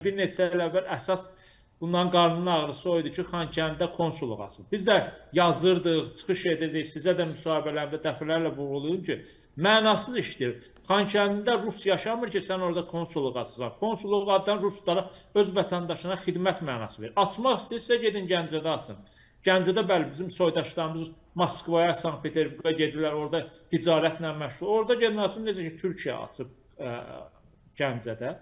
bir neçə il əvvəl əsas bundan qarnının ağrısı o idi ki, Xankəndidə konsulluq açılıb. Biz də yazdırdıq, çıxış edirdik, sizə də müsahibələrimdə dəfələrlə vurğulayım ki, mənasız işdir. Xankəndində Rus yaşamır ki, sən orada konsulluq açırsan. Konsulluq addan Ruslara, öz vətəndaşına xidmət mənası verir. Açmaq istəyirsə gedin Gəncədə açın. Gəncədə bəli, bizim soydaşlarımız Moskvaya, Sankt-Peterburqa gedirlər, orada ticarətlə məşğul. Orada gedin açın, necə ki, Türkiyə açıb Gəncədə.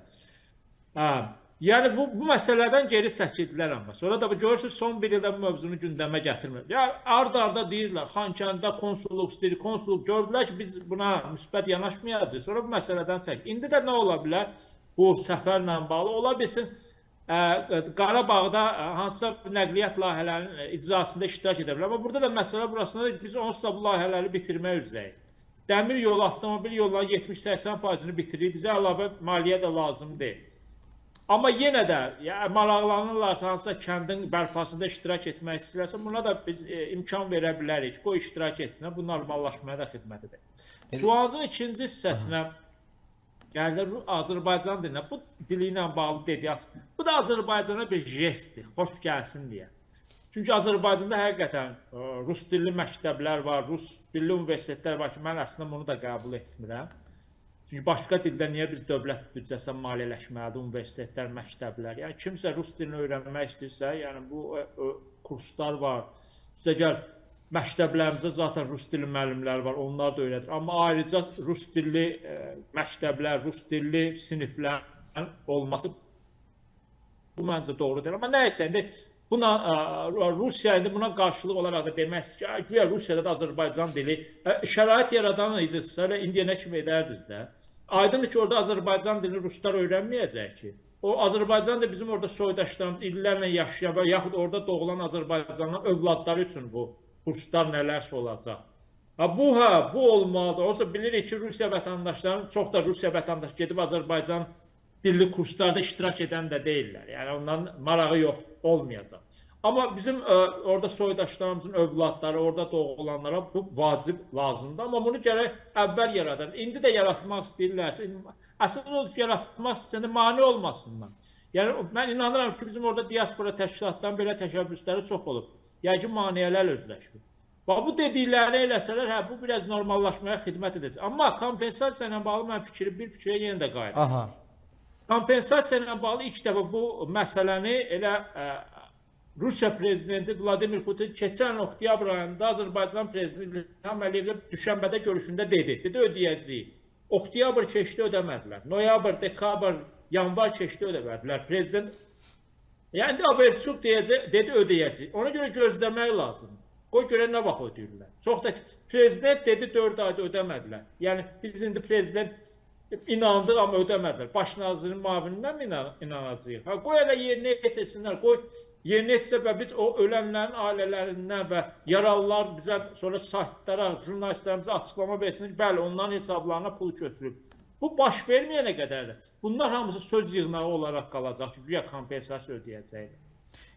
Yəni bu məsələdən geri çəkildilər amma. Sonra da görürsünüz son bir ildə bu mövzunu gündəmə gətirmir. Ya arda-arda deyirlər, Xankəndidə konsulluq istəyir, konsulluq gördülər ki, biz buna müsbət yanaşmayacağıq. Sonra bu məsələdən çək. İndi də nə ola bilər bu səfərlə bağlı? Ola bilsin Qarabağda hansısa nəqliyyat layihələrinin icrasında iştirak edə bilər. Amma burada da məsələ burasında biz onsuz da bu layihələri bitirmək üzrəyik. Dəmir yolu, avtomobil yollarının 70-80%-ni bitiririk. Bizə əlavə maliyyə də lazım deyil. Amma yenə də maraqlanırlarsa, hansısa kəndin bərpasında iştirak etmək istəyirlərsə, buna da biz imkan verə bilərik. Qoy iştirak etsinlər, bu normallaşmaya da xidmət edək. Sualın ikinci hissəsinə gəlir Azərbaycan dilinə. Bu dili ilə bağlı dediyi bu da Azərbaycana bir jestdir, xoş gəlsin deyə. Çünki Azərbaycanda həqiqətən rus dilli məktəblər var, rus dilli universitetlər var ki, mən əslində bunu da qəbul etmirəm. Çünki başqa dildə niyə biz dövlət büdcəsi maliyyələşməlidir, universitetlər, məktəblər. Yəni kimsə rus dilini öyrənmək istəyirsə, yəni bu kurslar var. Üstəgəl məktəblərimizdə zaten rus dilli müəllimlər var, onlar da öyrədir. Amma ayrıca rus dilli məktəblər, rus dilli siniflərin olması bu məncə doğru deyil. Amma nəysə, indi Rusiya indi buna qarşılıq olaraq da demək ki, güya Rusiyada da Azərbaycan dili şərait yaradan idinizsə, indiyə nə kimi edərdiniz də. Aydındır ki, orada Azərbaycan dilini ruslar öyrənməyəcək ki. O Azərbaycan da bizim orada soydaşlarımız illərlə yaşayan və yaxud orada doğulan Azərbaycanın övladları üçün bu kurslar nələrsə olacaq. Bu olmalıdır. Oysa bilirik ki, Rusiya vətəndaşlarının, çox da Rusiya vətəndaşı gedib Azərbaycan dilli kurslarda iştirak edən də deyirlər. Yəni onların marağı yox, olmayacaq. Amma bizim orada soydaşlarımızın övladları, orada doğulanlara bu vacib lazımdır. Amma bunu gərək əvvəl yaradan. İndi də yaratmaq istəyirlərsə, əsas odur ki, yaratmaq istəyəndə mane olmasınlar. Yəni mən inanıram ki, bizim orada diaspora təşkilatlarının belə təşəbbüsləri çox olub. Yəni ki, maneələr özləşmir. Bu dediklərini eləsələr, bu biraz normallaşmaya xidmət edəcək. Amma kompensasiya ilə bağlı mən bir fikrə yenə də qayıdım. Kompensasiya ilə bağlı ilk dəfə bu məsələni elə Rusiya prezidenti Vladimir Putin keçən oktyabr ayında Azərbaycan prezidenti İlham Əliyevlə Düşənbədə görüşündə dedi ödəyəcəyik. Oktyabr keçdi, ödəmədilər. Noyabr, dekabr, yanvar keçdi, ödəmədilər. Prezident yəni Averçuk dedi ödəyəcəyik. Ona görə gözləmək lazımdır. Qoy görə nə vaxt ödəyirlər. Çox da prezident dedi 4 ayda ödəmədilər. Yəni biz indi prezident inandıq amma ödəmədilər. Baş nazirin müavinindən mi inanacağıq? Qoy elə yerinə yetirsinlər. Qoy yerinə etsə və biz o ölənlərin ailələrindən və yaralılar bizə sonra saytlara, jurnalistlərimizə açıqlama versin. Bəli, onların hesablarına pul köçürüb. Bu baş verməyənə qədər də bunlar hamısı söz yığınağı olaraq qalacaq ki, güya kompensasiya ödəyəcəkdir.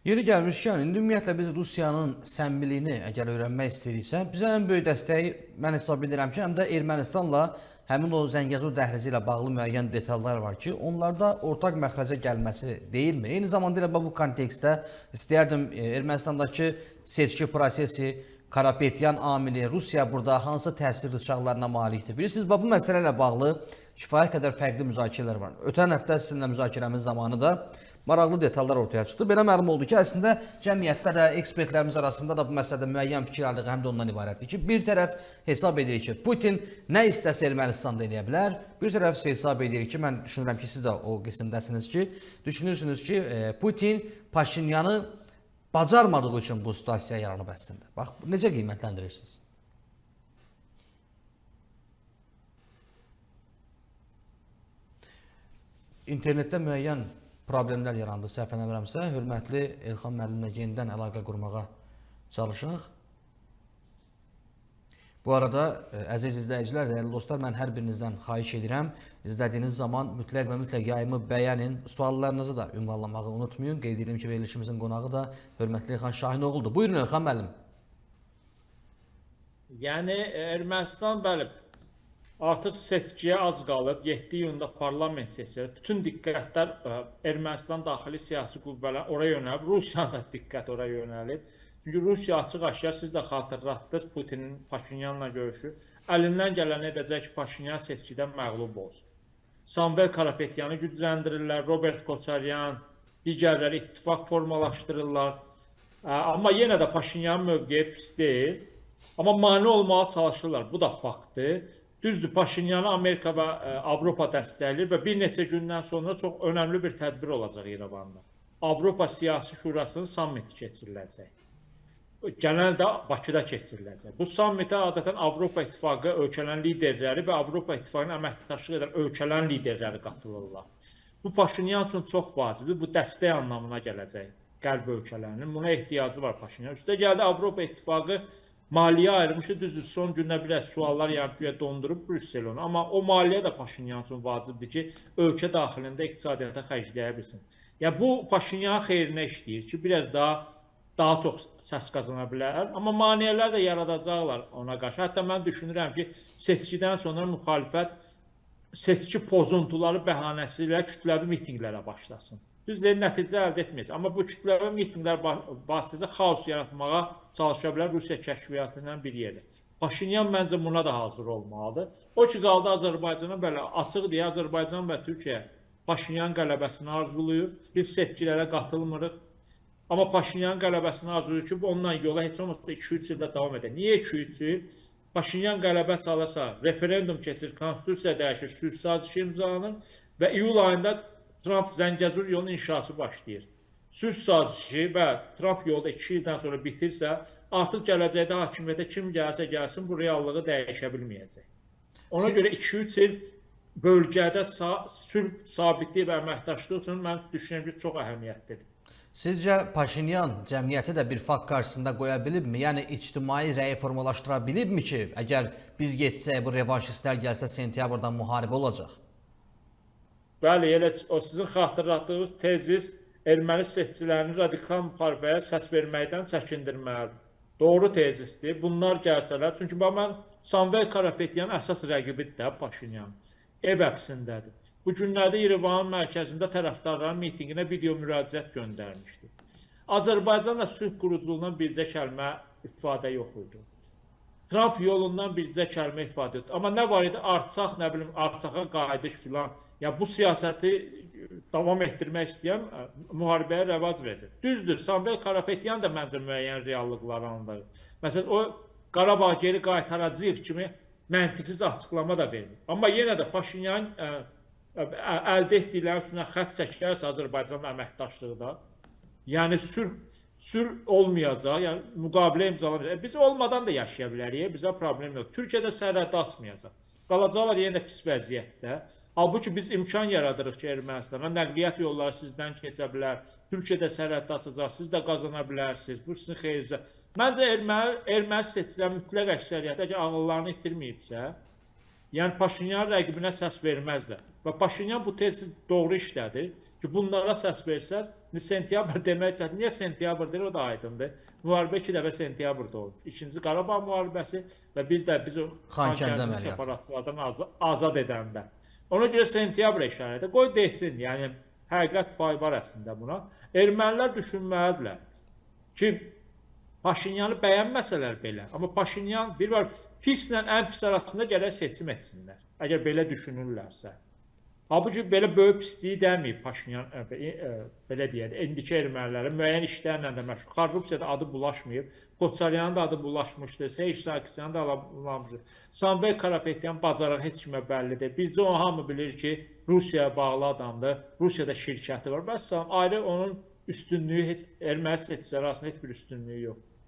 Yeri gəlmişkən, indi ümumiyyətlə biz Rusiyanın səmimiliyini əgər öyrənmək istəyiriksə, bizə ən böyük dəstəyi mən hesab edirəm ki, həm də Ermənistanla həmin o Zəngəzur dəhlizi ilə bağlı müəyyən detallar var ki, onlarda ortaq məxrəcə gəlməsi deyilmi? Eyni zamanda elə bu kontekstdə istəyərdim Ermənistandakı seçki prosesi, Karapetyan amili, Rusiya burada hansı təsir rıçaqlarına malikdir? Bilirsiniz, bu məsələ ilə bağlı kifayət qədər fərqli müzakirələr var. Ötən həftə sizinlə müzakirəmiz zamanı da maraqlı detallar ortaya çıxdı. Belə məlum oldu ki, əslində cəmiyyətdə də, ekspertlərimiz arasında da bu məsələdə müəyyən fikir ayrılığı həm də ondan ibarətdir ki, bir tərəf hesab edir ki, Putin nə istəsə Ermənistanda eləyə bilər, bir tərəf hesab edir ki, mən düşünürəm ki, siz də o qismdəsiniz ki, düşünürsünüz ki, Putin Paşinyanı bacarmadığı üçün bu situasiya yaranıb əslində. Bax, necə qiymətləndirirsiniz? İnternetdə müəyyən problemlər yarandı, səhv eləmirəmsə, hörmətli Elxan müəllimlə yenidən əlaqə qurmağa çalışaq. Bu arada, əziz izləyicilər, dəyərli dostlar, mən hər birinizdən xahiş edirəm. İzlədiyiniz zaman mütləq və mütləq yayımı bəyənin, suallarınızı da ünvanlamağı unutmayın. Qeyd edirəm ki, verilişimizin qonağı da hörmətli Elxan Şahinoğludur. Buyurun Elxan müəllim. Yəni Ermənistan bəli Artıq seçkiyə az qalıb. 7 iyunda parlament sessiyası. Bütün diqqətlər Ermənistan daxili siyasi qüvvələr oraya yönəlib. Rusiyanın da diqqət oraya yönəlib. Çünki Rusiya açıq-aşkar, siz də xatırlatdınız Putinin Paşinyanla görüşü. Əlindən gələn edəcək ki, Paşinyan seçkidən məğlub olsun. Samvel Karapetyanı gücləndirirlər, Robert Koçaryan, digərləri ittifaq formalaşdırırlar. Amma yenə də Paşinyanın mövqeyi pis deyil. Amma mane olmağa çalışırlar. Bu da faktdır. Düzdür, Paşinyanı Amerika və Avropa dəstəkləyir və bir neçə gündən sonra çox önəmli bir tədbir olacaq İrəvanda. Avropa Siyasi Şurasının sammiti keçiriləcək. Genəldə Bakıda keçiriləcək. Bu sammitə adətən Avropa İttifaqı ölkələrin liderləri və Avropa İttifaqının əməkdaşlıq edən ölkələrin liderləri qatılırlar. Bu Paşinyan üçün çox vacibdir. Bu dəstək anlamına gələcək qərb ölkələrinin. Buna ehtiyacı var Paşinyan. Üstə gəldi Avropa İttifaqı maliyyə ayrılmışı, düzdür, son gündə biraz suallar yargıya dondurub Brüssel onu. Amma o maliyyə də Paşinyan üçün vacibdir ki, ölkə daxilində iqtisadiyyata xərcləyə bilsin. Yəni, bu Paşinyan xeyrinə işləyir ki, biraz daha çox səs qazana bilər. Amma maneələr də yaradacaqlar ona qarşı. Hətta mən düşünürəm ki, seçkidən sonra müxalifət seçki pozuntuları bəhanəsi ilə kütləvi mitinqlərə başlasın. Düzdür, nəticə əldə etməyəcək. Amma bu kütləvi mitinqlər vasitəsilə xaos yaratmağa çalışa bilər Rusiya kəşfiyyatından bir yerdə. Paşinyan məncə buna da hazır olmalıdır. O ki, qaldı Azərbaycana belə açıq deyə Azərbaycan və Türkiyə Paşinyan qələbəsini arzulayır. Biz seçkilərə qatılmırıq. Amma Paşinyan qələbəsini arzulayır ki, ondan yola heç olmasa 2-3 ildə davam edir. Niyə 2-3 il? Paşinyan qələbə çalasa, referendum keçir, konstitusiya dəyişir, sülh sazişi imzalanır və iyul ayında Trump Zəngəzur yolunun inşası başlayır. Sülh sazişi və Trump yolu 2 ildən sonra bitirsə, artıq gələcəkdə hakimiyyətə kim gəlsə gəlsin, bu reallığı dəyişə bilməyəcək. Ona görə 2-3 il bölgədə sülh sabitliyi və əməkdaşlıq üçün mən düşünürəm ki, çox əhəmiyyətlidir. Sizcə Paşinyan cəmiyyəti də bir fakt qarşısında qoya bilibmi? Yəni ictimai rəyi formalaşdıra bilibmi ki, əgər biz getsək, bu revanşistlər gəlsə sentyabrdan müharibə olacaq? Bəli, elə o sizin xatırlatdığınız tezis erməni seçicilərini radikal müharibəyə səs verməkdən çəkindirməlidir. Doğru tezisdir. Bunlar gəlsələr, çünki mən Samvel Karapetyan əsas rəqibidir də Paşinyan. Ev həbsindədir. Bu günlərdə İrəvanın mərkəzində tərəfdarların mitinginə video müraciət göndərmişdi. Azərbaycanla sülh quruculuğundan bircə kəlmə ifadə yox idi. Trump yolundan bircə kəlmə ifadə etdi. Amma nə var idi? Artsaq, nə bilim, Artsaqa qayıdış filan. Ya bu siyasəti davam etdirmək istəyən müharibəyə rəvac verəcək. Düzdür, Samvel Karapetyan da məncə müəyyən reallıqları anlayır. Məsələn, o Qarabağ geri qaytaracağıq kimi məntiqsiz açıqlama da verir. Amma yenə də Paşinyan əldə etdikləri üstünə xətt çəkərsə Azərbaycanla əməkdaşlıqda, yəni sülh olmayacaq, yəni müqavilə imzalamayacaq. Biz olmadan da yaşaya bilərik, bizə problem yox. Türkiyədə sərhəddə açmayacaq. Qalacaqlar yenə pis vəziyyətdə. Halbuki biz imkan yaradırıq ki, Ermənistana nəqliyyat yolları sizdən keçə bilər, Türkiyədə sərhəddə açacaq, siz də qazana bilərsiniz, bu sizin xeyrinizə. Məncə erməni seçicilər mütləq əksəriyyətə ki, ağıllarını itirməyibsə, yəni Paşinyan rəqibinə səs verməzlər. Və Paşinyan bu tezi doğru işlədir ki, bunlara səs versəz, sentyabr demək çətin. Niyə sentyabr deyir, o da aydındır. Müharibə 2 dəfə sentyabrda olub. İkinci Qarabağ müharibəsi və biz o Xankəndini separatçılardan azad edəndə. Ona görə sentyabr işarədə qoy desin, yəni həqiqət pay var əslində buna. Ermənilər düşünməlidirlər ki, Paşinyanı bəyənməsələr belə, amma Paşinyan bir var, pislə ən pis arasında gərək seçim etsinlər, əgər belə düşünürlərsə. Halbuki belə böyük pisliyi dəməyib Paşinyan, belə deyək, indiki ermənilərin müəyyən işlərlə də məşğul. Korrupsiyada adı bulaşmayıb, Koçaryanın da adı bulaşmışdı, Seyid Sarkisyanın da adı bulaşmışdı. Samvel Karapetyan bacarığı heç kimə bəllidir. Bircə o hamı bilir ki, Rusiyaya bağlı adamdır, Rusiyada şirkəti var. Bəs ayrı onun üstünlüyü, erməni seçiciləri arasında heç bir üstünlüyü yox.